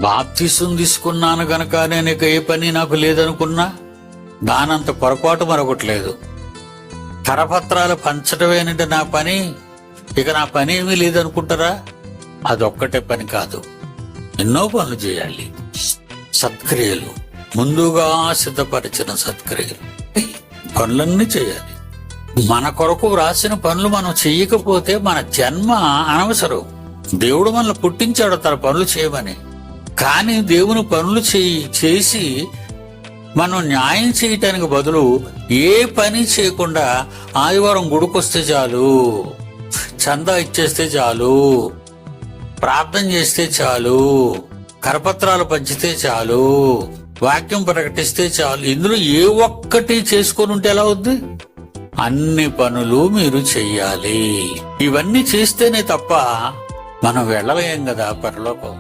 బాప్తిసం తీసుకున్నాను గనక నేను ఇక ఏ పని నాకు లేదనుకున్నా దానంత పొరపాటు మరొకటి లేదు. కరపత్రాలు పంచడమేనంటే నా పని, ఇక నా పని ఏమీ లేదనుకుంటారా? అదొక్కటే పని కాదు, ఎన్నో పనులు చేయాలి. సత్క్రియలు, ముందుగా సిద్ధపరిచిన సత్క్రియలు, పనులన్నీ చేయాలి. మన కొరకు రాసిన పనులు మనం చెయ్యకపోతే మన జన్మ అనవసరం. దేవుడు మనల్ని పుట్టించాడు తన పనులు చేయమని, కానీ దేవుని పనులు చేసి మనం న్యాయం చేయటానికి బదులు ఏ పని చేయకుండా ఆదివారం గుడికొస్తే చాలు, చందా ఇచ్చేస్తే చాలు, ప్రార్థన చేస్తే చాలు, కరపత్రాలు పంచితే చాలు, వాక్యం ప్రకటిస్తే చాలు, ఇందులో ఏ ఒక్కటి చేసుకొని ఉంటే ఎలా అవుద్ది? అన్ని పనులు మీరు చెయ్యాలి. ఇవన్నీ చేస్తేనే తప్ప మనం వెళ్ళలేం కదా పరలోకం.